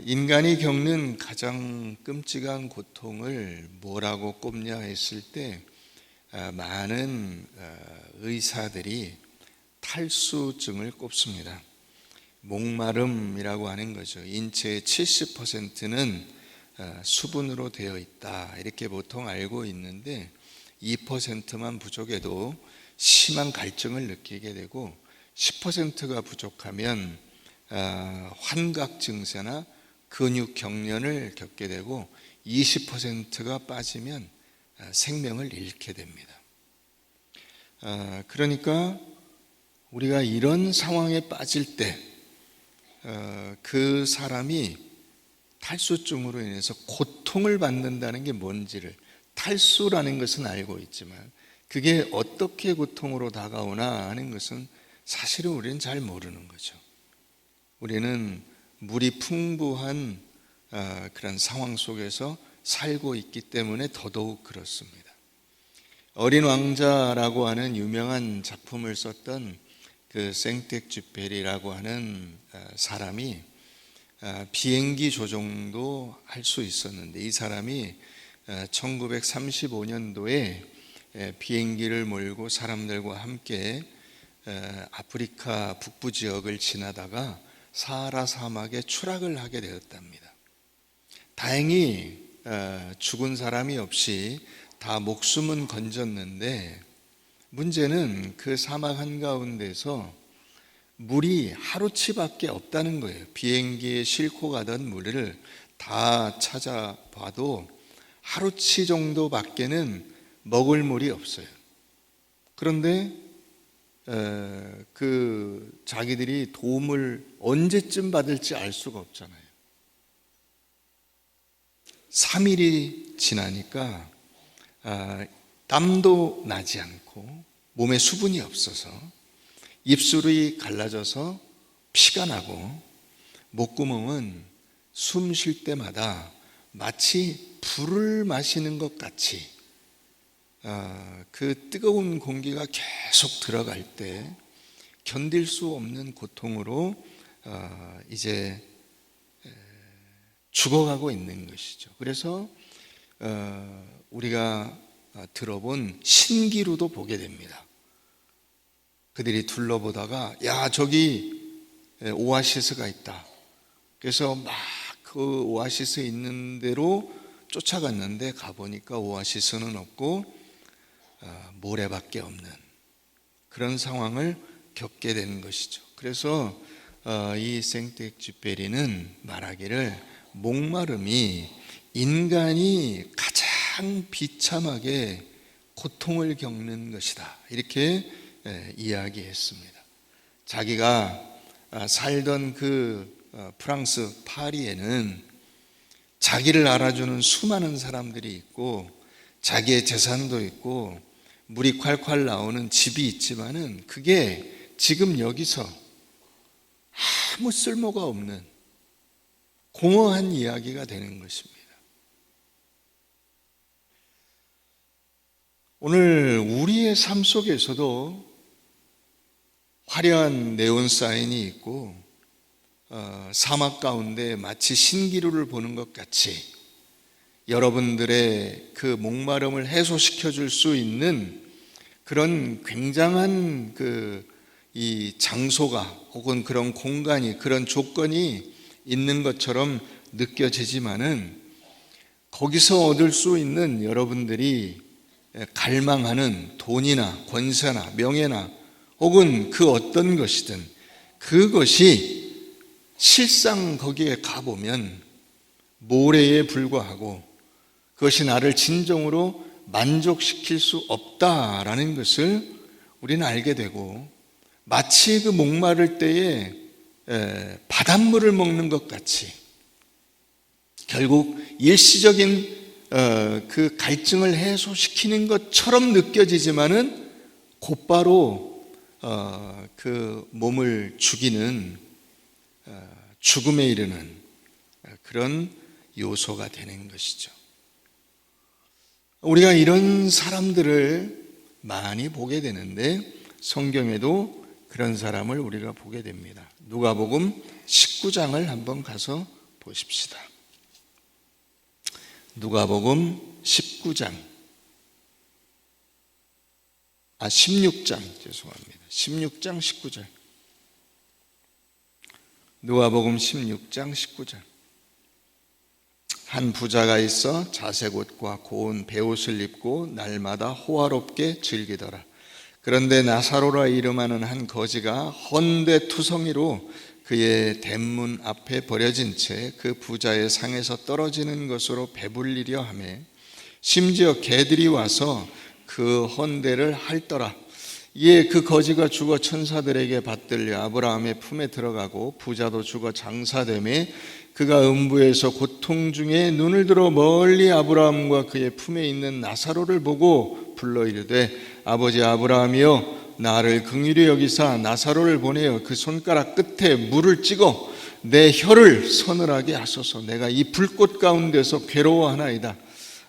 인간이 겪는 가장 끔찍한 고통을 뭐라고 꼽냐 했을 때 많은 의사들이 탈수증을 꼽습니다. 목마름이라고 하는 거죠. 인체의 70%는 수분으로 되어 있다, 이렇게 보통 알고 있는데 2%만 부족해도 심한 갈증을 느끼게 되고 10%가 부족하면 환각 증세나 근육 경련을 겪게 되고 20%가 빠지면 생명을 잃게 됩니다. 그러니까 우리가 이런 상황에 빠질 때 그 사람이 탈수증으로 인해서 고통을 받는다는 게 뭔지를, 탈수라는 것은 알고 있지만 그게 어떻게 고통으로 다가오나 하는 것은 사실은 우리는 잘 모르는 거죠. 우리는 물이 풍부한 그런 상황 속에서 살고 있기 때문에 더더욱 그렇습니다. 어린 왕자라고 하는 유명한 작품을 썼던 그 생텍쥐페리라고 하는 사람이 비행기 조종도 할 수 있었는데, 이 사람이 1935년도에 비행기를 몰고 사람들과 함께 아프리카 북부 지역을 지나다가 사하라 사막에 추락을 하게 되었답니다. 다행히 죽은 사람이 없이 다 목숨은 건졌는데, 문제는 그 사막 한가운데서 물이 하루치밖에 없다는 거예요. 비행기에 싣고 가던 물을 다 찾아봐도 하루치 정도밖에는 먹을 물이 없어요. 그런데 자기들이 도움을 언제쯤 받을지 알 수가 없잖아요. 3일이 지나니까 땀도 나지 않고 몸에 수분이 없어서 입술이 갈라져서 피가 나고 목구멍은 숨 쉴 때마다 마치 불을 마시는 것 같이 그 뜨거운 공기가 계속 들어갈 때 견딜 수 없는 고통으로 이제 죽어가고 있는 것이죠. 그래서 우리가 들어본 신기루도 보게 됩니다. 그들이 둘러보다가 야, 저기 오아시스가 있다. 그래서 막 그 오아시스 있는 데로 쫓아갔는데 가보니까 오아시스는 없고 모래밖에 없는 그런 상황을 겪게 되는 것이죠. 그래서 이 생텍쥐페리는 말하기를 목마름이 인간이 가장 비참하게 고통을 겪는 것이다, 이렇게 이야기했습니다. 자기가 살던 그 프랑스 파리에는 자기를 알아주는 수많은 사람들이 있고 자기의 재산도 있고 물이 콸콸 나오는 집이 있지만은 그게 지금 여기서 아무 쓸모가 없는 공허한 이야기가 되는 것입니다. 오늘 우리의 삶 속에서도 화려한 네온 사인이 있고 사막 가운데 마치 신기루를 보는 것 같이 여러분들의 그 목마름을 해소시켜 줄 수 있는 그런 굉장한 이 장소가 혹은 그런 공간이, 그런 조건이 있는 것처럼 느껴지지만은 거기서 얻을 수 있는 여러분들이 갈망하는 돈이나 권세나 명예나 혹은 그 어떤 것이든 그것이 실상 거기에 가보면 모래에 불과하고 그것이 나를 진정으로 만족시킬 수 없다라는 것을 우리는 알게 되고, 마치 그 목마를 때에 바닷물을 먹는 것 같이 결국 일시적인 그 갈증을 해소시키는 것처럼 느껴지지만은 곧바로 그 몸을 죽이는 죽음에 이르는 그런 요소가 되는 것이죠. 우리가 이런 사람들을 많이 보게 되는데 성경에도 그런 사람을 우리가 보게 됩니다. 누가복음 19장을 한번 가서 보십시다. 누가복음 16장 죄송합니다. 16장 19절. 누가복음 16장 19절. 한 부자가 있어 자색 옷과 고운 베옷을 입고 날마다 호화롭게 즐기더라. 그런데 나사로라 이름하는 한 거지가 헌데투성이로 그의 대문 앞에 버려진 채 그 부자의 상에서 떨어지는 것으로 배불리려 하매 심지어 개들이 와서 그 헌데를 핥더라. 이에 그 거지가 죽어 천사들에게 받들려 아브라함의 품에 들어가고 부자도 죽어 장사되매 그가 음부에서 고통 중에 눈을 들어 멀리 아브라함과 그의 품에 있는 나사로를 보고 불러 이르되 아버지 아브라함이여 나를 긍휼히 여기사 나사로를 보내어 그 손가락 끝에 물을 찍어 내 혀를 서늘하게 하소서. 내가 이 불꽃 가운데서 괴로워하나이다.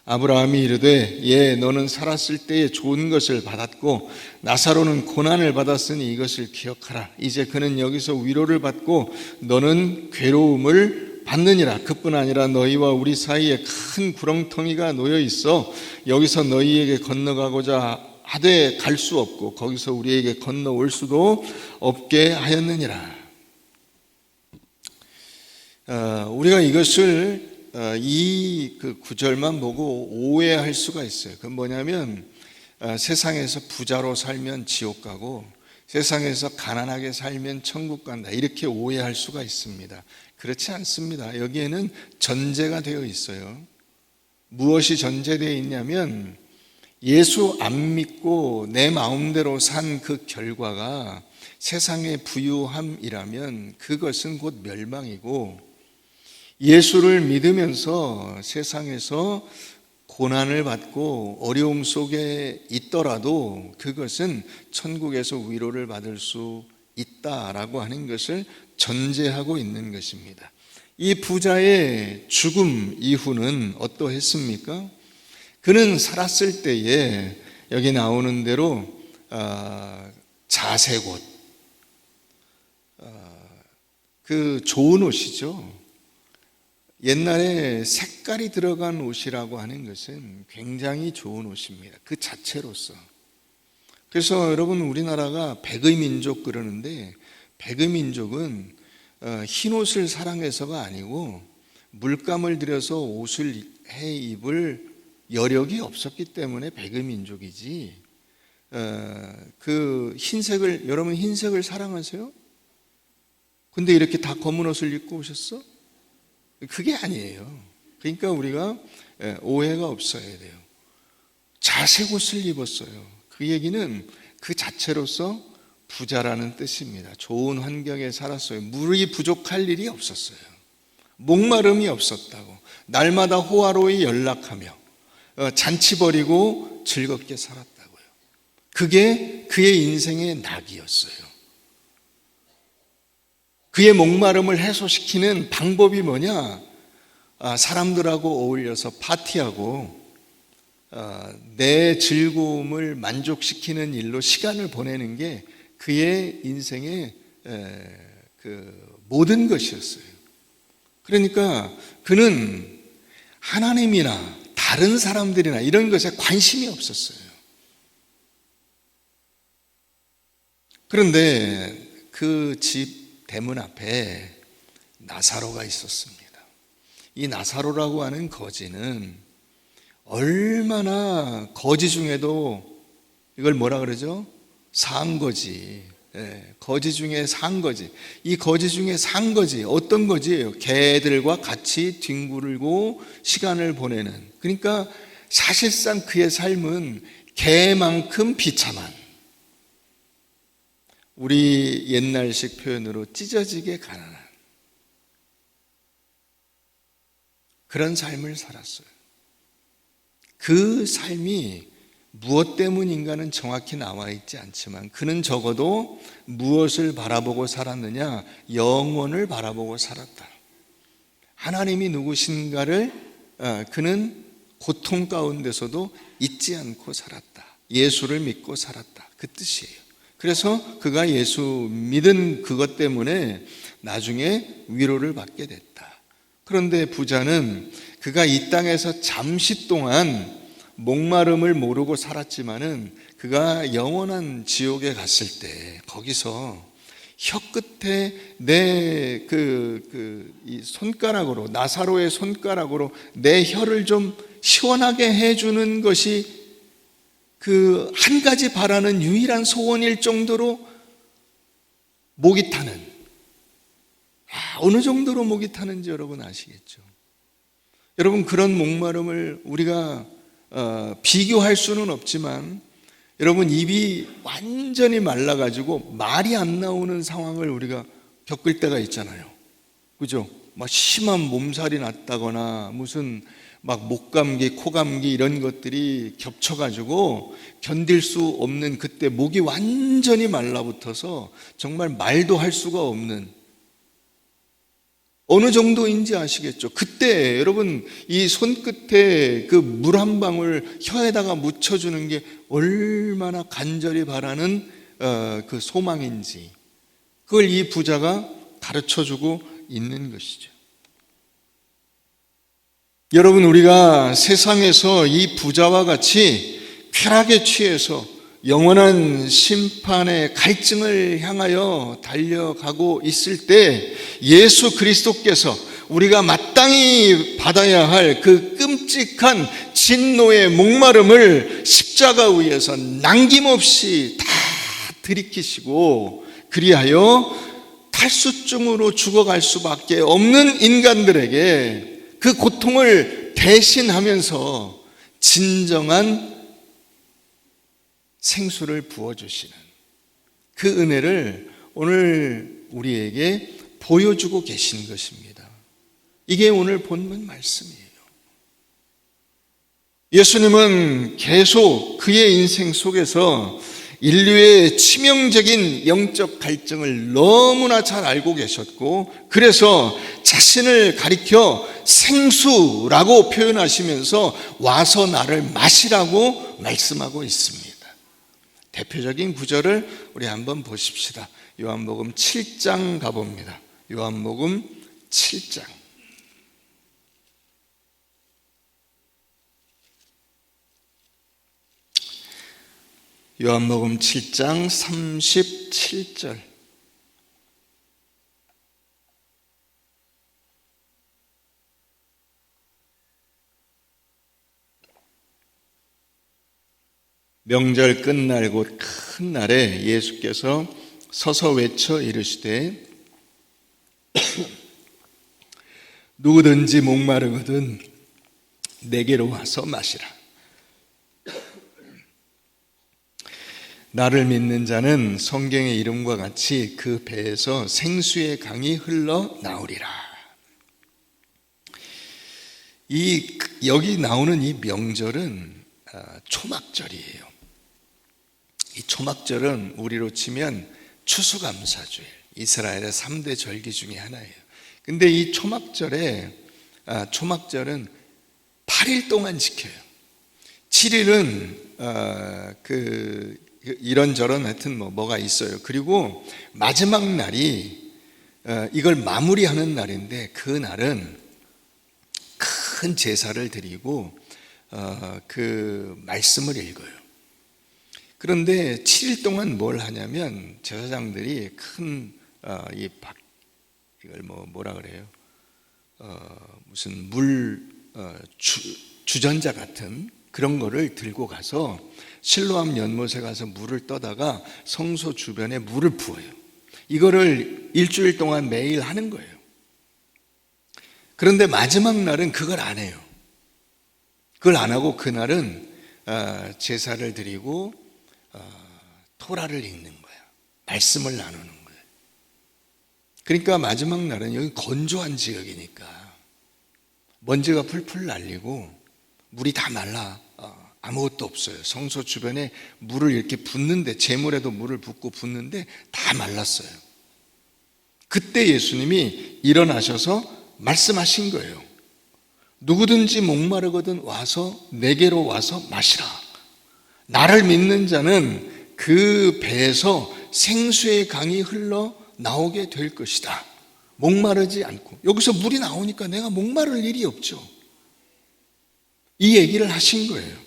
아브라함이 이르되 예 너는 살았을 때에 좋은 것을 받았고 나사로는 고난을 받았으니 이것을 기억하라. 이제 그는 여기서 위로를 받고 너는 괴로움을 받느니라. 그뿐 아니라 너희와 우리 사이에 큰 구렁텅이가 놓여 있어 여기서 너희에게 건너가고자 하되 갈 수 없고 거기서 우리에게 건너올 수도 없게 하였느니라. 우리가 이것을 이 그 구절만 보고 오해할 수가 있어요. 그건 뭐냐면 세상에서 부자로 살면 지옥 가고 세상에서 가난하게 살면 천국 간다, 이렇게 오해할 수가 있습니다. 그렇지 않습니다. 여기에는 전제가 되어 있어요. 무엇이 전제되어 있냐면 예수 안 믿고 내 마음대로 산 그 결과가 세상의 부유함이라면 그것은 곧 멸망이고, 예수를 믿으면서 세상에서 고난을 받고 어려움 속에 있더라도 그것은 천국에서 위로를 받을 수 있다라고 하는 것을 전제하고 있는 것입니다. 이 부자의 죽음 이후는 어떠했습니까? 그는 살았을 때에 여기 나오는 대로 자색 옷, 그 좋은 옷이죠. 옛날에 색깔이 들어간 옷이라고 하는 것은 굉장히 좋은 옷입니다. 그 자체로서. 그래서 여러분, 우리나라가 백의 민족 그러는데, 백의 민족은 흰 옷을 사랑해서가 아니고 물감을 들여서 옷을 해 입을 여력이 없었기 때문에 백의 민족이지, 그 흰색을, 여러분 흰색을 사랑하세요? 근데 이렇게 다 검은 옷을 입고 오셨어? 그게 아니에요. 그러니까 우리가 오해가 없어야 돼요. 자색 옷을 입었어요. 그 얘기는 그 자체로서 부자라는 뜻입니다. 좋은 환경에 살았어요. 물이 부족할 일이 없었어요. 목마름이 없었다고. 날마다 호화로이 연락하며 잔치 벌이고 즐겁게 살았다고요. 그게 그의 인생의 낙이었어요. 그의 목마름을 해소시키는 방법이 뭐냐? 사람들하고 어울려서 파티하고 내 즐거움을 만족시키는 일로 시간을 보내는 게 그의 인생의 그 모든 것이었어요. 그러니까 그는 하나님이나 다른 사람들이나 이런 것에 관심이 없었어요. 그런데 그 집 대문 앞에 나사로가 있었습니다. 이 나사로라고 하는 거지는 얼마나 거지 중에도, 이걸 뭐라 그러죠? 상거지. 거지 중에 상거지. 이 거지 중에 상거지. 어떤 거지예요? 개들과 같이 뒹굴고 시간을 보내는. 그러니까 사실상 그의 삶은 개만큼 비참한, 우리 옛날식 표현으로 찢어지게 가난한 그런 삶을 살았어요. 그 삶이 무엇 때문인가는 정확히 나와 있지 않지만 그는 적어도 무엇을 바라보고 살았느냐? 영원을 바라보고 살았다. 하나님이 누구신가를 그는 고통 가운데서도 잊지 않고 살았다. 예수를 믿고 살았다. 그 뜻이에요. 그래서 그가 예수 믿은 그것 때문에 나중에 위로를 받게 됐다. 그런데 부자는 그가 이 땅에서 잠시 동안 목마름을 모르고 살았지만은 그가 영원한 지옥에 갔을 때 거기서 혀끝에 내 이 손가락으로, 나사로의 손가락으로 내 혀를 좀 시원하게 해주는 것이 그 한 가지 바라는 유일한 소원일 정도로 목이 타는, 어느 정도로 목이 타는지 여러분 아시겠죠? 여러분, 그런 목마름을 우리가 비교할 수는 없지만, 여러분, 입이 완전히 말라가지고 말이 안 나오는 상황을 우리가 겪을 때가 있잖아요. 그죠? 막 심한 몸살이 났다거나 무슨 막 목감기, 코감기 이런 것들이 겹쳐가지고 견딜 수 없는, 그때 목이 완전히 말라붙어서 정말 말도 할 수가 없는, 어느 정도인지 아시겠죠? 그때 여러분, 이 손끝에 그 물 한 방울 혀에다가 묻혀주는 게 얼마나 간절히 바라는 그 소망인지, 그걸 이 부자가 가르쳐주고 있는 것이죠. 여러분, 우리가 세상에서 이 부자와 같이 쾌락에 취해서 영원한 심판의 갈증을 향하여 달려가고 있을 때, 예수 그리스도께서 우리가 마땅히 받아야 할 그 끔찍한 진노의 목마름을 십자가 위에서 남김없이 다 들이키시고, 그리하여 탈수증으로 죽어갈 수밖에 없는 인간들에게 그 고통을 대신하면서 진정한 생수를 부어주시는 그 은혜를 오늘 우리에게 보여주고 계신 것입니다. 이게 오늘 본문 말씀이에요. 예수님은 계속 그의 인생 속에서 인류의 치명적인 영적 갈증을 너무나 잘 알고 계셨고, 그래서 자신을 가리켜 생수라고 표현하시면서 와서 나를 마시라고 말씀하고 있습니다. 대표적인 구절을 우리 한번 보십시다. 요한복음 7장 가봅니다. 요한복음 7장. 요한복음 7장 37절. 명절 끝날 곧 큰 날에 예수께서 서서 외쳐 이르시되 누구든지 목마르거든 내게로 와서 마시라. 나를 믿는 자는 성경의 이름과 같이 그 배에서 생수의 강이 흘러나오리라. 여기 나오는 이 명절은 초막절이에요. 이 초막절은 우리로 치면 추수감사주일, 이스라엘의 3대 절기 중에 하나예요. 근데 이 초막절은 8일 동안 지켜요. 7일은 이런저런 하여튼 뭐가 있어요. 그리고 마지막 날이 이걸 마무리하는 날인데, 그 날은 큰 제사를 드리고 그 말씀을 읽어요. 그런데 7일 동안 뭘 하냐면, 제사장들이 큰 이걸 뭐라 그래요? 무슨 주전자 같은 그런 거를 들고 가서 실로암 연못에 가서 물을 떠다가 성소 주변에 물을 부어요. 이거를 일주일 동안 매일 하는 거예요. 그런데 마지막 날은 그걸 안 해요. 그걸 안 하고 그날은 제사를 드리고 토라를 읽는 거야. 말씀을 나누는 거예요. 그러니까 마지막 날은, 여기 건조한 지역이니까 먼지가 풀풀 날리고 물이 다 말라 아무것도 없어요. 성소 주변에 물을 이렇게 붓는데, 재물에도 물을 붓고 붓는데 다 말랐어요. 그때 예수님이 일어나셔서 말씀하신 거예요. 누구든지 목마르거든 와서 내게로 와서 마시라. 나를 믿는 자는 그 배에서 생수의 강이 흘러 나오게 될 것이다. 목마르지 않고. 여기서 물이 나오니까 내가 목마를 일이 없죠. 이 얘기를 하신 거예요.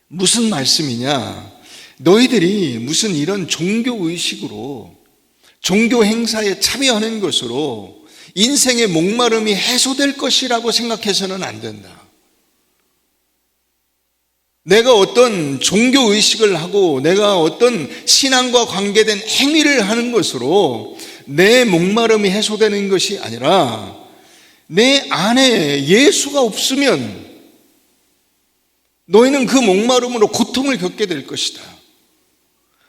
무슨 말씀이냐? 너희들이 무슨 이런 종교의식으로, 종교 행사에 참여하는 것으로 인생의 목마름이 해소될 것이라고 생각해서는 안 된다. 내가 어떤 종교의식을 하고 내가 어떤 신앙과 관계된 행위를 하는 것으로 내 목마름이 해소되는 것이 아니라 내 안에 예수가 없으면 너희는 그 목마름으로 고통을 겪게 될 것이다.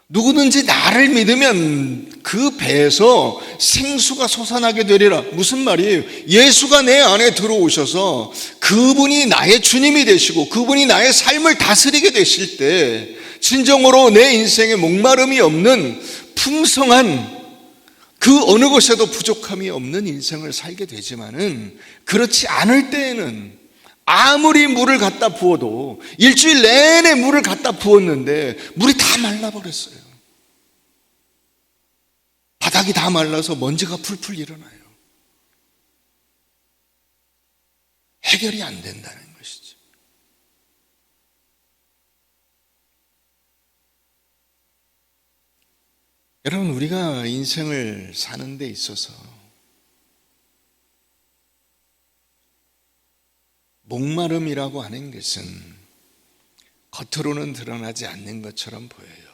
누구든지 나를 믿으면 그 배에서 생수가 솟아나게 되리라. 무슨 말이에요? 예수가 내 안에 들어오셔서 그분이 나의 주님이 되시고 그분이 나의 삶을 다스리게 되실 때 진정으로 내 인생에 목마름이 없는 풍성한, 그 어느 것에도 부족함이 없는 인생을 살게 되지만은, 그렇지 않을 때에는 아무리 물을 갖다 부어도, 일주일 내내 물을 갖다 부었는데 물이 다 말라버렸어요. 바닥이 다 말라서 먼지가 풀풀 일어나요. 해결이 안 된다는 것이죠. 여러분, 우리가 인생을 사는 데 있어서 목마름이라고 하는 것은 겉으로는 드러나지 않는 것처럼 보여요.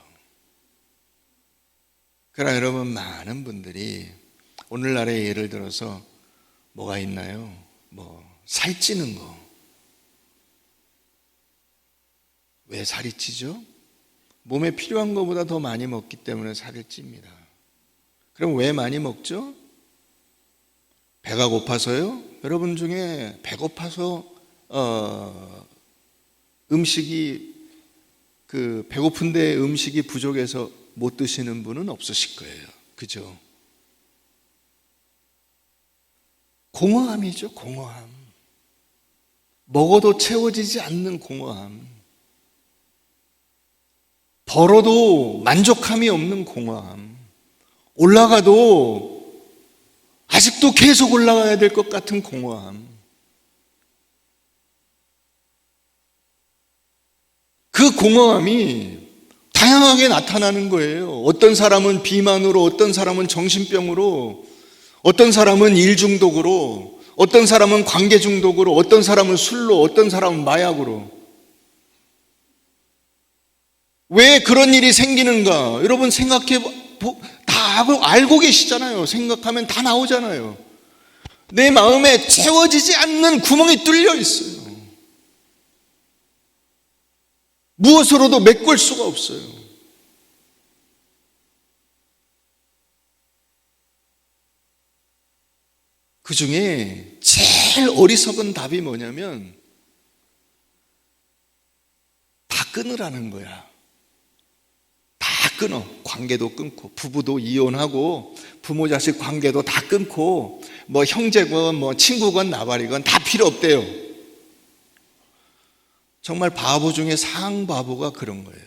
그러나 여러분, 많은 분들이 오늘날에 예를 들어서 뭐가 있나요? 살찌는 거. 왜 살이 찌죠? 몸에 필요한 것보다 더 많이 먹기 때문에 살이 찝니다. 그럼 왜 많이 먹죠? 배가 고파서요? 여러분 중에 배고파서 배고픈데 음식이 부족해서 못 드시는 분은 없으실 거예요. 그죠? 공허함이죠, 공허함. 먹어도 채워지지 않는 공허함. 벌어도 만족함이 없는 공허함. 올라가도 아직도 계속 올라가야 될 것 같은 공허함. 그 공허함이 다양하게 나타나는 거예요. 어떤 사람은 비만으로, 어떤 사람은 정신병으로, 어떤 사람은 일 중독으로, 어떤 사람은 관계 중독으로, 어떤 사람은 술로, 어떤 사람은 마약으로. 왜 그런 일이 생기는가? 여러분 다 알고 계시잖아요. 생각하면 다 나오잖아요. 내 마음에 채워지지 않는 구멍이 뚫려 있어요. 무엇으로도 메꿀 수가 없어요. 그 중에 제일 어리석은 답이 뭐냐면 다 끊으라는 거야. 다 끊어. 관계도 끊고, 부부도 이혼하고, 부모 자식 관계도 다 끊고, 형제건 친구건 나발이건 다 필요 없대요. 정말 바보 중에 상바보가 그런 거예요.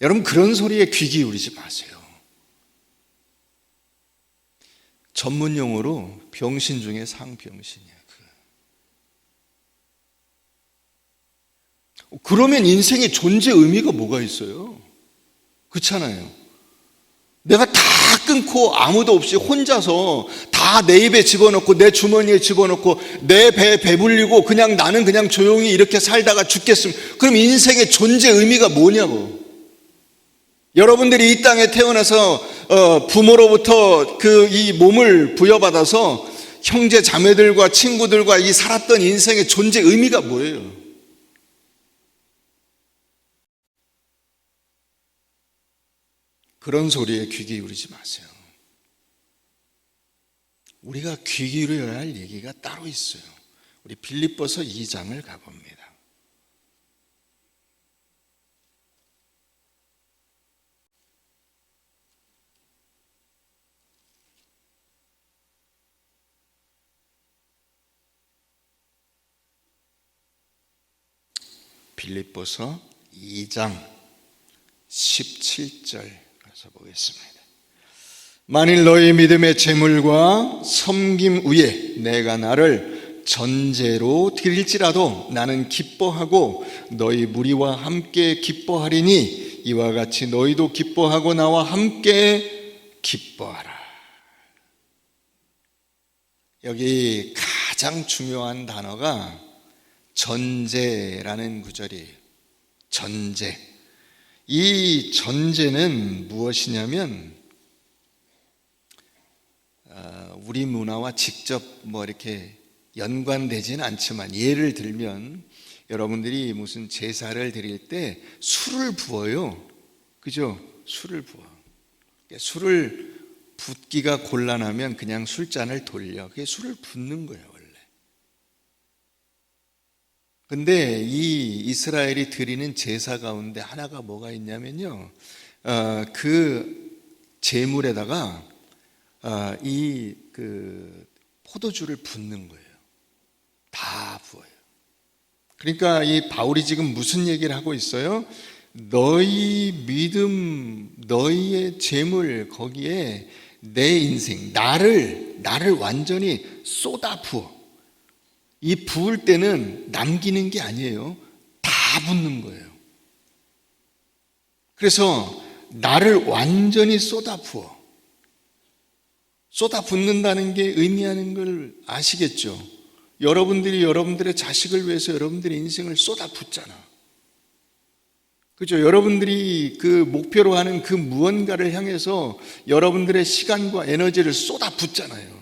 여러분, 그런 소리에 귀 기울이지 마세요. 전문 용어로 병신 중에 상병신이야. 그러면 인생의 존재 의미가 뭐가 있어요? 그렇잖아요. 내가 다 끊고 아무도 없이 혼자서 다 내 입에 집어넣고 내 주머니에 집어넣고 내 배에 배불리고 그냥 나는 그냥 조용히 이렇게 살다가 죽겠으면, 그럼 인생의 존재 의미가 뭐냐고. 여러분들이 이 땅에 태어나서 부모로부터 이 몸을 부여받아서 형제 자매들과 친구들과 이 살았던 인생의 존재 의미가 뭐예요? 그런 소리에 귀 기울이지 마세요. 우리가 귀 기울여야 할 얘기가 따로 있어요. 우리 빌립보서 2장을 가봅니다. 빌립보서 2장 17절 가서 보겠습니다. 만일 너희 믿음의 재물과 섬김 위에 내가 나를 전제로 드릴지라도 나는 기뻐하고 너희 무리와 함께 기뻐하리니 이와 같이 너희도 기뻐하고 나와 함께 기뻐하라. 여기 가장 중요한 단어가 전제라는 구절이에요. 전제. 이 전제는 무엇이냐면 우리 문화와 직접 이렇게 연관되지는 않지만 예를 들면 여러분들이 무슨 제사를 드릴 때 술을 부어요. 그죠? 술을 부어. 술을 붓기가 곤란하면 그냥 술잔을 돌려. 그게 술을 붓는 거예요, 원래. 근데 이 이스라엘이 드리는 제사 가운데 하나가 뭐가 있냐면요. 그 제물에다가 그 포도주를 붓는 거예요. 다 부어요. 그러니까 이 바울이 지금 무슨 얘기를 하고 있어요? 너희 믿음, 너희의 재물 거기에 내 인생, 나를 완전히 쏟아 부어. 이 부을 때는 남기는 게 아니에요. 다 붓는 거예요. 그래서 나를 완전히 쏟아 부어. 쏟아 붓는다는 게 의미하는 걸 아시겠죠? 여러분들이 여러분들의 자식을 위해서 여러분들의 인생을 쏟아 붓잖아. 그죠? 여러분들이 그 목표로 하는 그 무언가를 향해서 여러분들의 시간과 에너지를 쏟아 붓잖아요.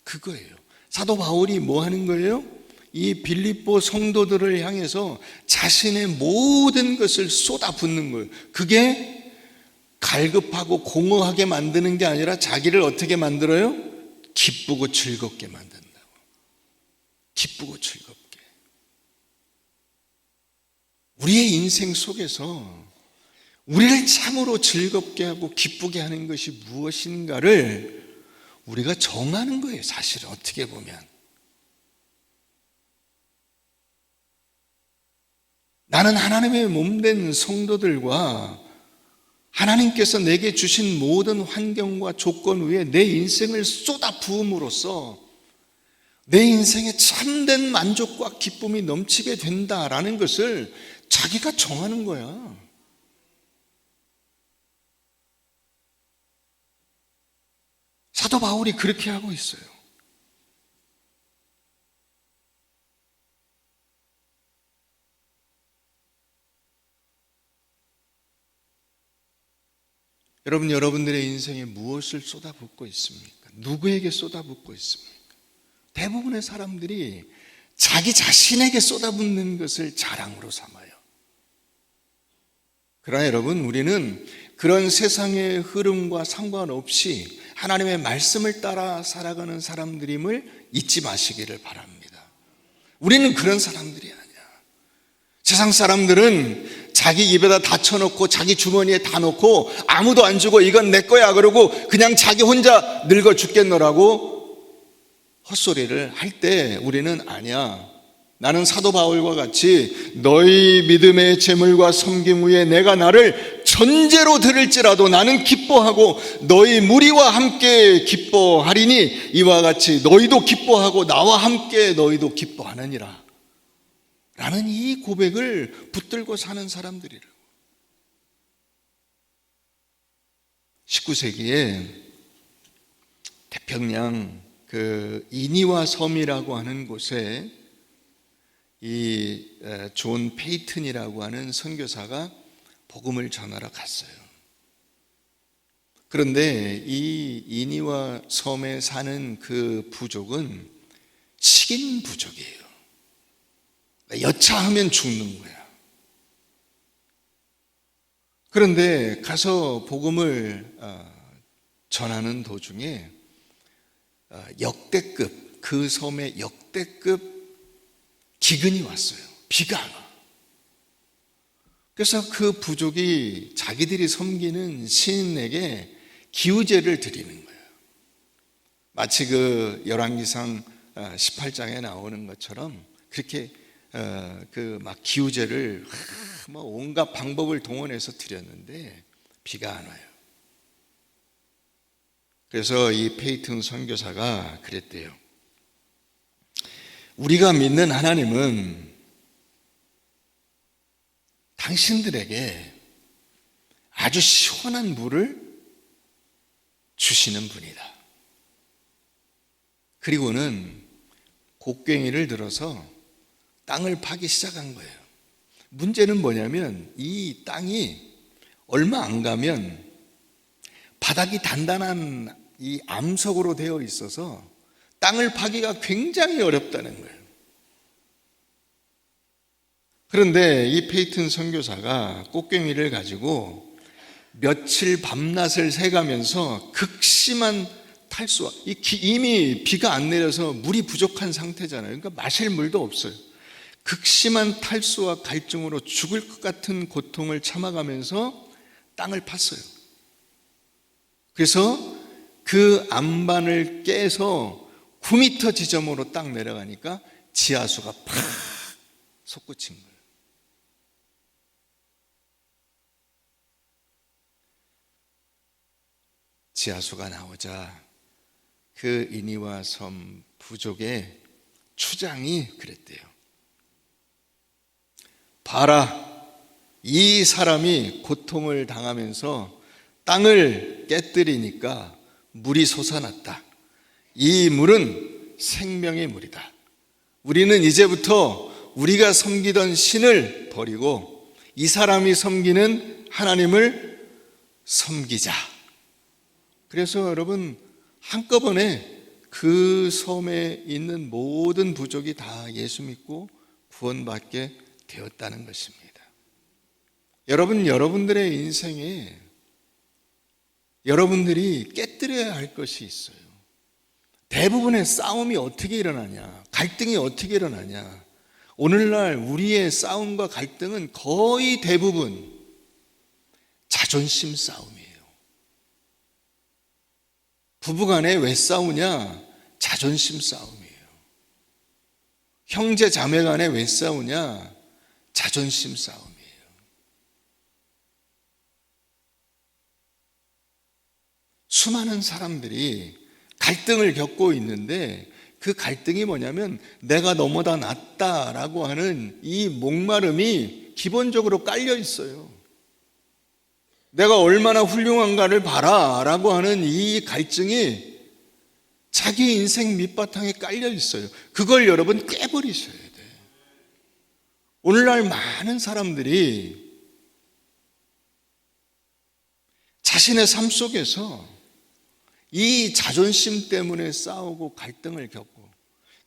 그거예요. 사도 바울이 뭐 하는 거예요? 이 빌립보 성도들을 향해서 자신의 모든 것을 쏟아 붓는 거예요. 그게 갈급하고 공허하게 만드는 게 아니라 자기를 어떻게 만들어요? 기쁘고 즐겁게 만든다고. 기쁘고 즐겁게. 우리의 인생 속에서 우리를 참으로 즐겁게 하고 기쁘게 하는 것이 무엇인가를 우리가 정하는 거예요, 사실은 어떻게 보면. 나는 하나님의 몸된 성도들과 하나님께서 내게 주신 모든 환경과 조건 위에 내 인생을 쏟아 부음으로써 내 인생에 참된 만족과 기쁨이 넘치게 된다라는 것을 자기가 정하는 거야. 사도 바울이 그렇게 하고 있어요. 여러분, 여러분들의 인생에 무엇을 쏟아붓고 있습니까? 누구에게 쏟아붓고 있습니까? 대부분의 사람들이 자기 자신에게 쏟아붓는 것을 자랑으로 삼아요. 그러나 여러분, 우리는 그런 세상의 흐름과 상관없이 하나님의 말씀을 따라 살아가는 사람들임을 잊지 마시기를 바랍니다. 우리는 그런 사람들이 아니야. 세상 사람들은 자기 입에다 다 쳐놓고 자기 주머니에 다 넣고 아무도 안 주고 이건 내 거야 그러고 그냥 자기 혼자 늙어 죽겠노라고 헛소리를 할 때 우리는 아니야. 나는 사도 바울과 같이 너희 믿음의 재물과 섬김 위에 내가 나를 전제로 드릴지라도 나는 기뻐하고 너희 무리와 함께 기뻐하리니 이와 같이 너희도 기뻐하고 나와 함께 너희도 기뻐하느니라 라는 이 고백을 붙들고 사는 사람들이라고. 19세기에 태평양 그 이니와 섬이라고 하는 곳에 이 존 페이튼이라고 하는 선교사가 복음을 전하러 갔어요. 그런데 이 이니와 섬에 사는 그 부족은 식인 부족이에요. 여차하면 죽는 거야. 그런데 가서 복음을 전하는 도중에 역대급, 그 섬에 역대급 기근이 왔어요. 비가 안 와. 그래서 그 부족이 자기들이 섬기는 신에게 기우제를 드리는 거예요. 마치 그 열왕기상 18장에 나오는 것처럼 그렇게 그 막 기우제를 뭐 온갖 방법을 동원해서 드렸는데 비가 안 와요. 그래서 이 페이튼 선교사가 그랬대요. 우리가 믿는 하나님은 당신들에게 아주 시원한 물을 주시는 분이다. 그리고는 곡괭이를 들어서 땅을 파기 시작한 거예요. 문제는 뭐냐면 이 땅이 얼마 안 가면 바닥이 단단한 이 암석으로 되어 있어서 땅을 파기가 굉장히 어렵다는 거예요. 그런데 이 페이튼 선교사가 꽃괭이를 가지고 며칠 밤낮을 새가면서 극심한 탈수와 이미 비가 안 내려서 물이 부족한 상태잖아요. 그러니까 마실 물도 없어요. 극심한 탈수와 갈증으로 죽을 것 같은 고통을 참아가면서 땅을 팠어요. 그래서 그 안반을 깨서 9m 지점으로 딱 내려가니까 지하수가 팍 솟구친 거예요. 지하수가 나오자 그 이니와 섬 부족의 추장이 그랬대요. 봐라, 이 사람이 고통을 당하면서 땅을 깨뜨리니까 물이 솟아났다. 이 물은 생명의 물이다. 우리는 이제부터 우리가 섬기던 신을 버리고 이 사람이 섬기는 하나님을 섬기자. 그래서 여러분, 한꺼번에 그 섬에 있는 모든 부족이 다 예수 믿고 구원받게 되었다는 것입니다. 여러분, 여러분들의 인생에 여러분들이 깨뜨려야 할 것이 있어요. 대부분의 싸움이 어떻게 일어나냐, 갈등이 어떻게 일어나냐. 오늘날 우리의 싸움과 갈등은 거의 대부분 자존심 싸움이에요. 부부간에 왜 싸우냐? 자존심 싸움이에요. 형제 자매간에 왜 싸우냐? 자존심 싸움이에요. 수많은 사람들이 갈등을 겪고 있는데 그 갈등이 뭐냐면 내가 너보다 낫다라고 하는 이 목마름이 기본적으로 깔려 있어요. 내가 얼마나 훌륭한가를 봐라 라고 하는 이 갈증이 자기 인생 밑바탕에 깔려 있어요. 그걸 여러분 깨버리셔야 돼요. 오늘날 많은 사람들이 자신의 삶 속에서 이 자존심 때문에 싸우고 갈등을 겪고,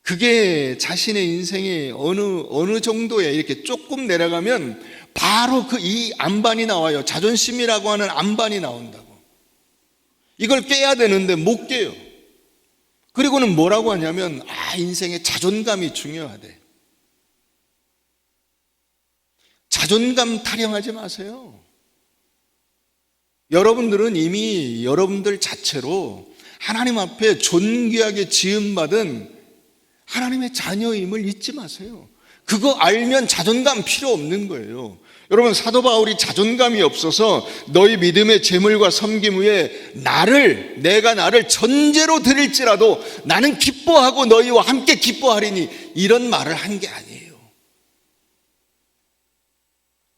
그게 자신의 인생에 어느 정도에 이렇게 조금 내려가면 바로 이 안반이 나와요. 자존심이라고 하는 안반이 나온다고. 이걸 깨야 되는데 못 깨요. 그리고는 뭐라고 하냐면 인생에 자존감이 중요하대. 자존감 타령하지 마세요. 여러분들은 이미 여러분들 자체로 하나님 앞에 존귀하게 지음받은 하나님의 자녀임을 잊지 마세요. 그거 알면 자존감 필요 없는 거예요. 여러분, 사도 바울이 자존감이 없어서 너희 믿음의 재물과 섬김 후에 내가 나를 전제로 드릴지라도 나는 기뻐하고 너희와 함께 기뻐하리니, 이런 말을 한 게 아니에요.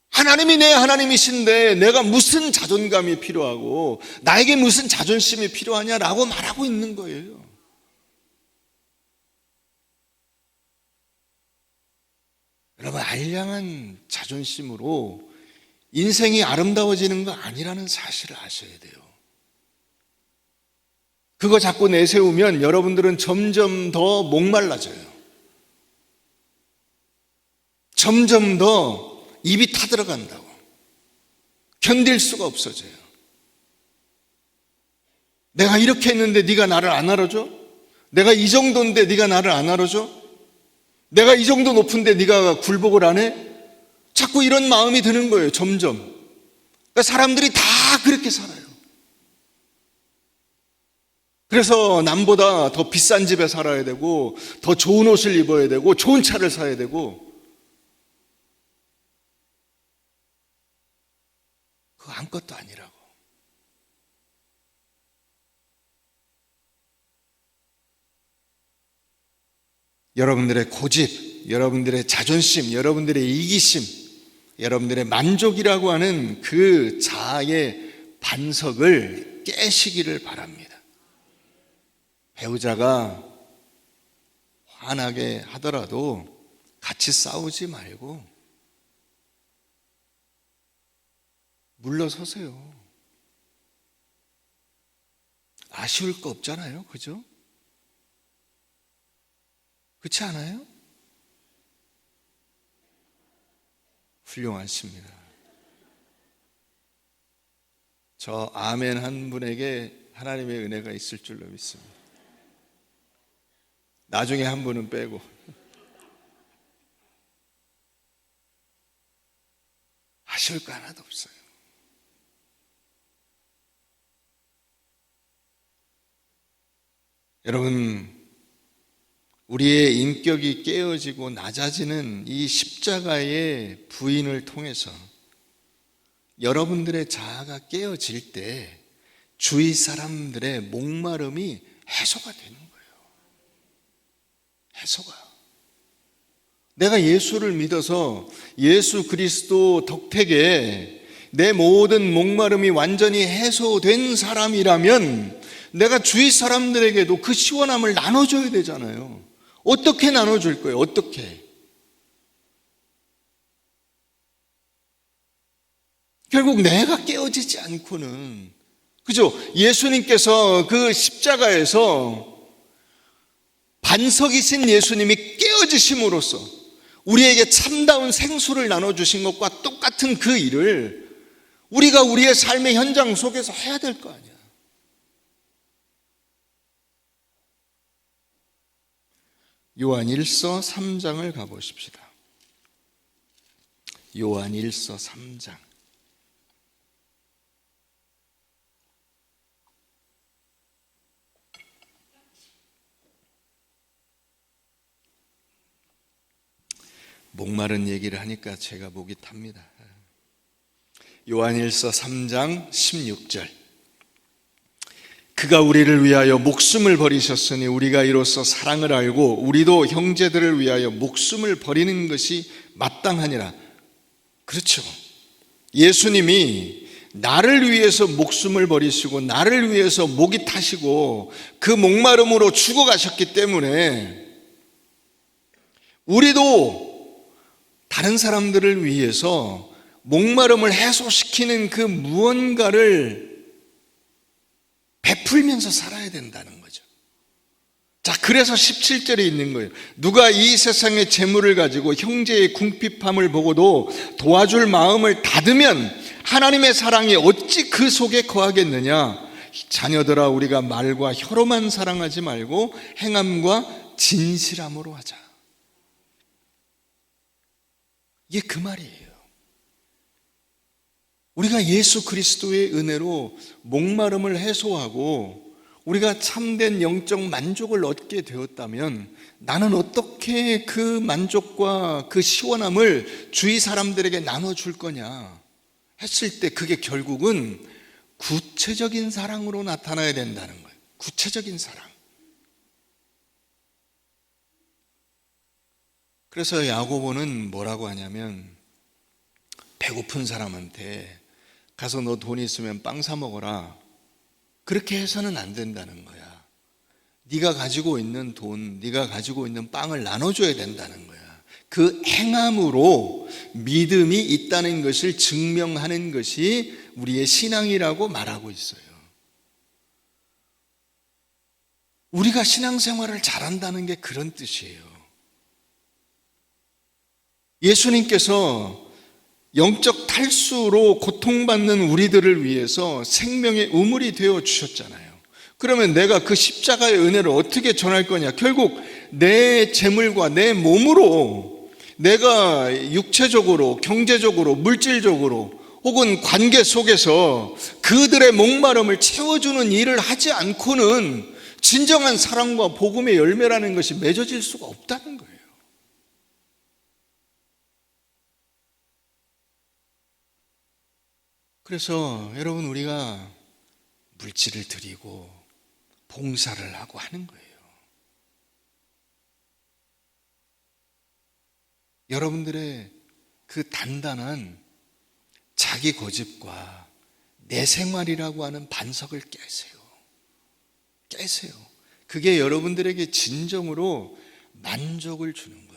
하나님이 내 하나님이신데 내가 무슨 자존감이 필요하고 나에게 무슨 자존심이 필요하냐라고 말하고 있는 거예요. 여러분, 알량한 자존심으로 인생이 아름다워지는 거 아니라는 사실을 아셔야 돼요. 그거 자꾸 내세우면 여러분들은 점점 더 목말라져요. 점점 더 입이 타들어간다고. 견딜 수가 없어져요. 내가 이렇게 했는데 네가 나를 안 알아줘? 내가 이 정도인데 네가 나를 안 알아줘? 내가 이 정도 높은데 네가 굴복을 안 해? 자꾸 이런 마음이 드는 거예요. 점점. 그러니까 사람들이 다 그렇게 살아요. 그래서 남보다 더 비싼 집에 살아야 되고, 더 좋은 옷을 입어야 되고, 좋은 차를 사야 되고, 그거 아무것도 아니라고. 여러분들의 고집, 여러분들의 자존심, 여러분들의 이기심, 여러분들의 만족이라고 하는 그 자아의 반석을 깨시기를 바랍니다. 배우자가 화나게 하더라도 같이 싸우지 말고 물러서세요. 아쉬울 거 없잖아요. 그죠? 그렇지 않아요? 훌륭하십니다. 저 아멘 한 분에게 하나님의 은혜가 있을 줄로 믿습니다. 나중에 한 분은 빼고. 아쉬울 거 하나도 없어요. 여러분, 우리의 인격이 깨어지고 낮아지는 이 십자가의 부인을 통해서 여러분들의 자아가 깨어질 때 주위 사람들의 목마름이 해소가 되는 거예요. 해소가. 내가 예수를 믿어서 예수 그리스도 덕택에 내 모든 목마름이 완전히 해소된 사람이라면 내가 주위 사람들에게도 그 시원함을 나눠줘야 되잖아요. 어떻게 나눠줄 거예요? 어떻게? 결국 내가 깨어지지 않고는, 그죠? 예수님께서 그 십자가에서 반석이신 예수님이 깨어지심으로써 우리에게 참다운 생수를 나눠주신 것과 똑같은 그 일을 우리가 우리의 삶의 현장 속에서 해야 될 거 아니야. 요한 1서 3장을 가보십시다. 요한 1서 3장. 목마른 얘기를 하니까 제가 목이 탑니다. 요한 1서 3장 16절. 그가 우리를 위하여 목숨을 버리셨으니 우리가 이로써 사랑을 알고 우리도 형제들을 위하여 목숨을 버리는 것이 마땅하니라. 그렇죠. 예수님이 나를 위해서 목숨을 버리시고 나를 위해서 목이 타시고 그 목마름으로 죽어가셨기 때문에 우리도 다른 사람들을 위해서 목마름을 해소시키는 그 무언가를 베풀면서 살아야 된다는 거죠. 자, 그래서 17절에 있는 거예요. 누가 이 세상의 재물을 가지고 형제의 궁핍함을 보고도 도와줄 마음을 닫으면 하나님의 사랑이 어찌 그 속에 거하겠느냐. 자녀들아, 우리가 말과 혀로만 사랑하지 말고 행함과 진실함으로 하자. 이게 그 말이에요. 우리가 예수 그리스도의 은혜로 목마름을 해소하고 우리가 참된 영적 만족을 얻게 되었다면 나는 어떻게 그 만족과 그 시원함을 주위 사람들에게 나눠줄 거냐 했을 때 그게 결국은 구체적인 사랑으로 나타나야 된다는 거예요. 구체적인 사랑. 그래서 야고보는 뭐라고 하냐면 배고픈 사람한테 가서 너 돈 있으면 빵 사 먹어라. 그렇게 해서는 안 된다는 거야. 네가 가지고 있는 돈, 네가 가지고 있는 빵을 나눠줘야 된다는 거야. 그 행함으로 믿음이 있다는 것을 증명하는 것이 우리의 신앙이라고 말하고 있어요. 우리가 신앙생활을 잘한다는 게 그런 뜻이에요. 예수님께서 영적 탈수로 고통받는 우리들을 위해서 생명의 우물이 되어 주셨잖아요. 그러면 내가 그 십자가의 은혜를 어떻게 전할 거냐? 결국 내 재물과 내 몸으로 내가 육체적으로, 경제적으로, 물질적으로 혹은 관계 속에서 그들의 목마름을 채워주는 일을 하지 않고는 진정한 사랑과 복음의 열매라는 것이 맺어질 수가 없다는 거예요. 그래서 여러분, 우리가 물질을 드리고 봉사를 하고 하는 거예요. 여러분들의 그 단단한 자기 고집과 내 생활이라고 하는 반석을 깨세요. 깨세요. 그게 여러분들에게 진정으로 만족을 주는 거예요.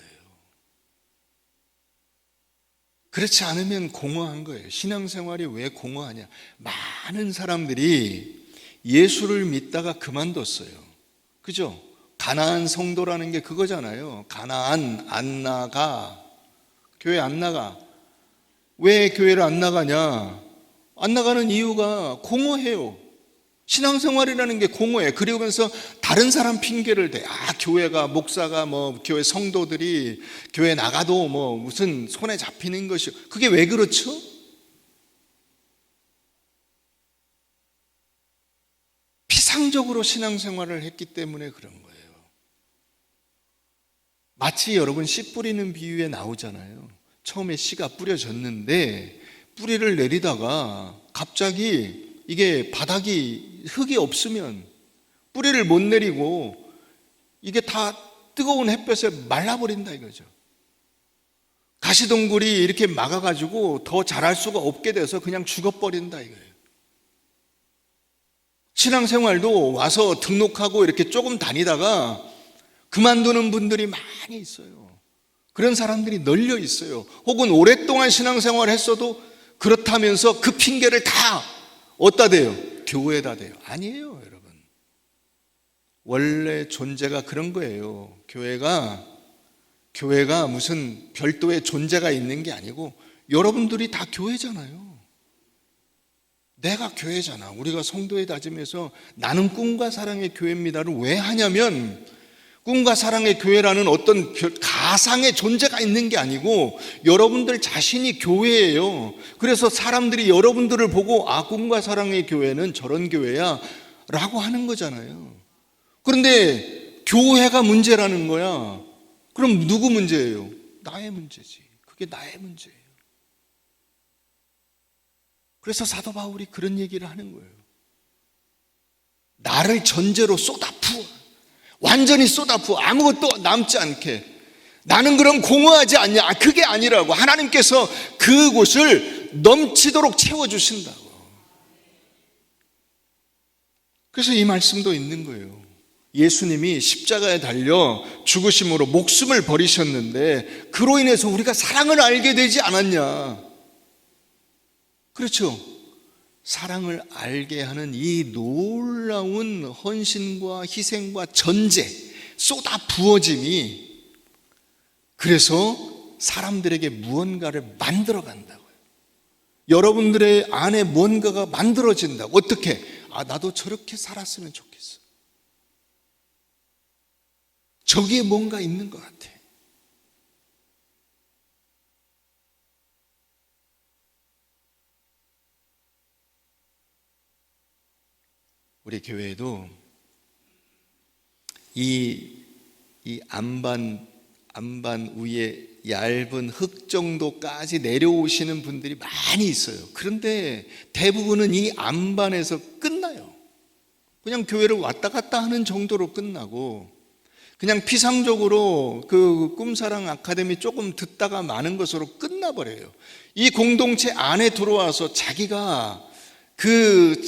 그렇지 않으면 공허한 거예요. 신앙생활이 왜 공허하냐? 많은 사람들이 예수를 믿다가 그만뒀어요. 그죠? 가나안 성도라는 게 그거잖아요. 가나안 안 나가. 교회 안 나가. 왜 교회를 안 나가냐? 안 나가는 이유가 공허해요. 신앙생활이라는 게 공허해. 그러면서 다른 사람 핑계를 대. 교회가, 목사가, 교회 성도들이 교회 나가도 무슨 손에 잡히는 것이. 그게 왜 그렇죠? 피상적으로 신앙생활을 했기 때문에 그런 거예요. 마치 여러분 씨 뿌리는 비유에 나오잖아요. 처음에 씨가 뿌려졌는데 뿌리를 내리다가 갑자기 이게 바닥이 흙이 없으면 뿌리를 못 내리고 이게 다 뜨거운 햇볕에 말라버린다 이거죠. 가시덩굴이 이렇게 막아가지고 더 자랄 수가 없게 돼서 그냥 죽어버린다 이거예요. 신앙생활도 와서 등록하고 이렇게 조금 다니다가 그만두는 분들이 많이 있어요. 그런 사람들이 널려 있어요. 혹은 오랫동안 신앙생활을 했어도 그렇다면서 그 핑계를 다 어디다 대요? 교회에다 대요. 아니에요, 여러분. 원래 존재가 그런 거예요. 교회가 무슨 별도의 존재가 있는 게 아니고 여러분들이 다 교회잖아요. 내가 교회잖아. 우리가 성도의 다짐에서 나는 꿈과 사랑의 교회입니다를 왜 하냐면 꿈과 사랑의 교회라는 어떤 가상의 존재가 있는 게 아니고 여러분들 자신이 교회예요. 그래서 사람들이 여러분들을 보고 꿈과 사랑의 교회는 저런 교회야 라고 하는 거잖아요. 그런데 교회가 문제라는 거야. 그럼 누구 문제예요? 나의 문제지. 그게 나의 문제예요. 그래서 사도 바울이 그런 얘기를 하는 거예요. 나를 전제로 쏟아부어. 완전히 쏟아부어. 아무것도 남지 않게. 나는 그럼 공허하지 않냐? 그게 아니라고. 하나님께서 그곳을 넘치도록 채워주신다고. 그래서 이 말씀도 있는 거예요. 예수님이 십자가에 달려 죽으심으로 목숨을 버리셨는데 그로 인해서 우리가 사랑을 알게 되지 않았냐? 그렇죠. 사랑을 알게 하는 이 놀라운 헌신과 희생과 전제, 쏟아 부어짐이 그래서 사람들에게 무언가를 만들어 간다고요. 여러분들의 안에 무언가가 만들어진다고. 어떻게? 나도 저렇게 살았으면 좋겠어. 저기에 뭔가 있는 것 같아. 우리 교회에도 이 안반 위에 얇은 흙 정도까지 내려오시는 분들이 많이 있어요. 그런데 대부분은 이 안반에서 끝나요. 그냥 교회를 왔다 갔다 하는 정도로 끝나고 그냥 피상적으로 그 꿈사랑 아카데미 조금 듣다가 마는 것으로 끝나버려요. 이 공동체 안에 들어와서 자기가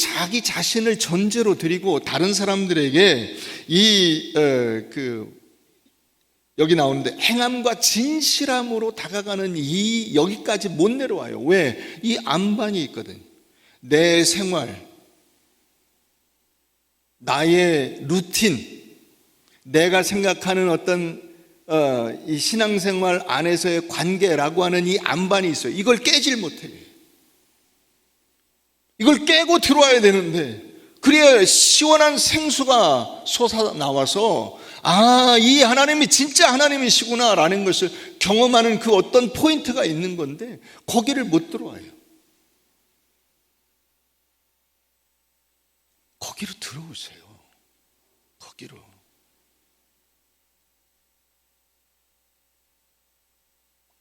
자기 자신을 전제로 드리고 다른 사람들에게 여기 나오는데 행함과 진실함으로 다가가는 여기까지 못 내려와요. 왜? 이 안반이 있거든. 내 생활, 나의 루틴, 내가 생각하는 어떤 이 신앙생활 안에서의 관계라고 하는 이 안반이 있어요. 이걸 깨질 못해요. 이걸 깨고 들어와야 되는데 그래야 시원한 생수가 솟아나와서 이 하나님이 진짜 하나님이시구나 라는 것을 경험하는 그 어떤 포인트가 있는 건데 거기를 못 들어와요. 거기로 들어오세요. 거기로.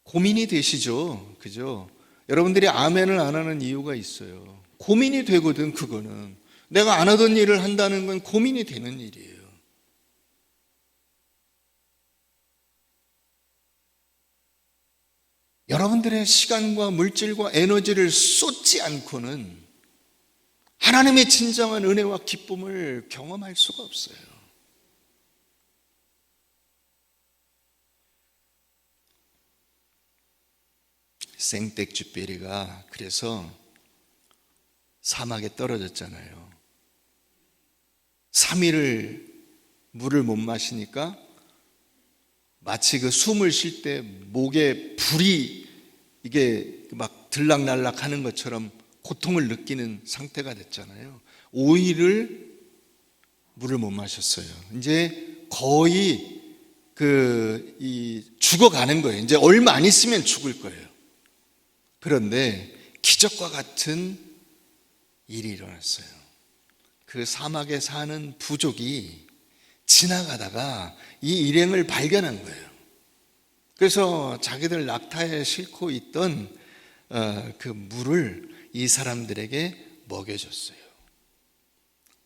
고민이 되시죠? 그죠? 여러분들이 아멘을 안 하는 이유가 있어요. 고민이 되거든. 그거는 내가 안 하던 일을 한다는 건 고민이 되는 일이에요. 여러분들의 시간과 물질과 에너지를 쏟지 않고는 하나님의 진정한 은혜와 기쁨을 경험할 수가 없어요. 생텍쥐페리가 그래서 사막에 떨어졌잖아요. 3일을 물을 못 마시니까 마치 그 숨을 쉴 때 목에 불이 이게 막 들락날락 하는 것처럼 고통을 느끼는 상태가 됐잖아요. 5일을 물을 못 마셨어요. 이제 거의 죽어가는 거예요. 이제 얼마 안 있으면 죽을 거예요. 그런데 기적과 같은 일이 일어났어요. 그 사막에 사는 부족이 지나가다가 이 일행을 발견한 거예요. 그래서 자기들 낙타에 싣고 있던 그 물을 이 사람들에게 먹여줬어요.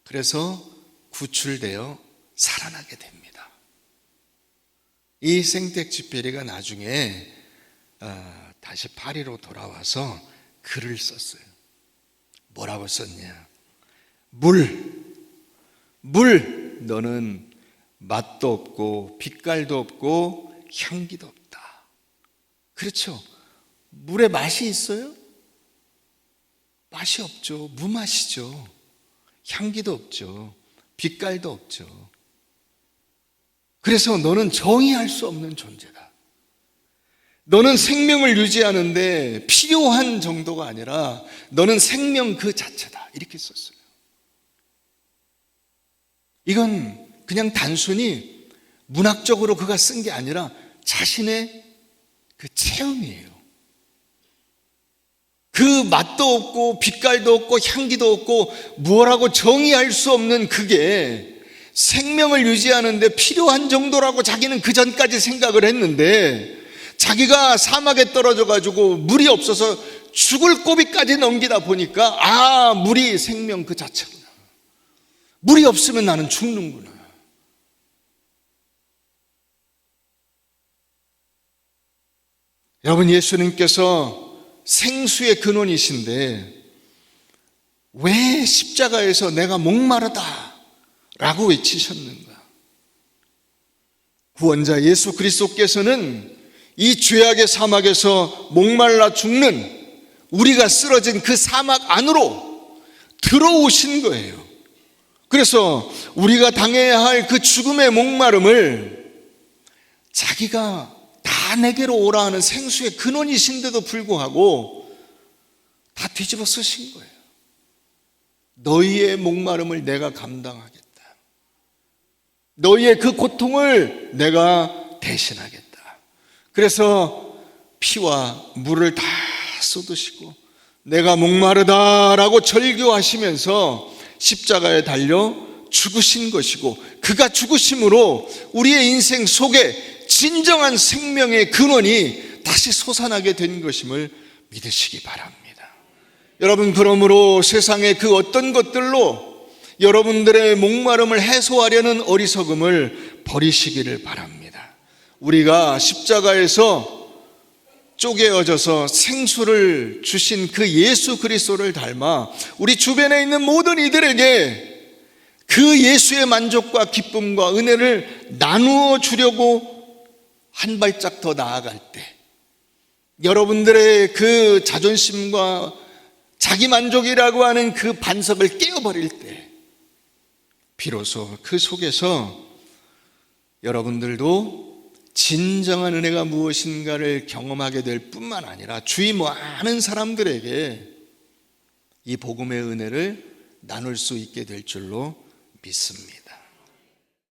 그래서 구출되어 살아나게 됩니다. 이 생텍쥐페리가 나중에 다시 파리로 돌아와서 글을 썼어요. 뭐라고 썼냐? 물, 너는 맛도 없고 빛깔도 없고 향기도 없다. 그렇죠? 물에 맛이 있어요? 맛이 없죠. 무맛이죠. 향기도 없죠. 빛깔도 없죠. 그래서 너는 정의할 수 없는 존재다. 너는 생명을 유지하는데 필요한 정도가 아니라 너는 생명 그 자체다. 이렇게 썼어요. 이건 그냥 단순히 문학적으로 그가 쓴 게 아니라 자신의 그 체험이에요. 그 맛도 없고 빛깔도 없고 향기도 없고 뭐라고 정의할 수 없는 그게 생명을 유지하는데 필요한 정도라고 자기는 그 전까지 생각을 했는데, 자기가 사막에 떨어져 가지고 물이 없어서 죽을 고비까지 넘기다 보니까 물이 생명 그 자체구나. 물이 없으면 나는 죽는구나. 여러분, 예수님께서 생수의 근원이신데 왜 십자가에서 내가 목마르다 라고 외치셨는가? 구원자 예수 그리스도께서는 이 죄악의 사막에서 목말라 죽는 우리가 쓰러진 그 사막 안으로 들어오신 거예요. 그래서 우리가 당해야 할 그 죽음의 목마름을 자기가 다 내게로 오라 하는 생수의 근원이신데도 불구하고 다 뒤집어 쓰신 거예요. 너희의 목마름을 내가 감당하겠다. 너희의 그 고통을 내가 대신하겠다. 그래서 피와 물을 다 쏟으시고 내가 목마르다라고 절규하시면서 십자가에 달려 죽으신 것이고, 그가 죽으심으로 우리의 인생 속에 진정한 생명의 근원이 다시 솟아나게 된 것임을 믿으시기 바랍니다. 여러분, 그러므로 세상의 그 어떤 것들로 여러분들의 목마름을 해소하려는 어리석음을 버리시기를 바랍니다. 우리가 십자가에서 쪼개어져서 생수를 주신 그 예수 그리스도를 닮아 우리 주변에 있는 모든 이들에게 그 예수의 만족과 기쁨과 은혜를 나누어 주려고 한 발짝 더 나아갈 때, 여러분들의 그 자존심과 자기 만족이라고 하는 그 반석을 깨어버릴 때, 비로소 그 속에서 여러분들도 진정한 은혜가 무엇인가를 경험하게 될 뿐만 아니라 주위 많은 사람들에게 이 복음의 은혜를 나눌 수 있게 될 줄로 믿습니다.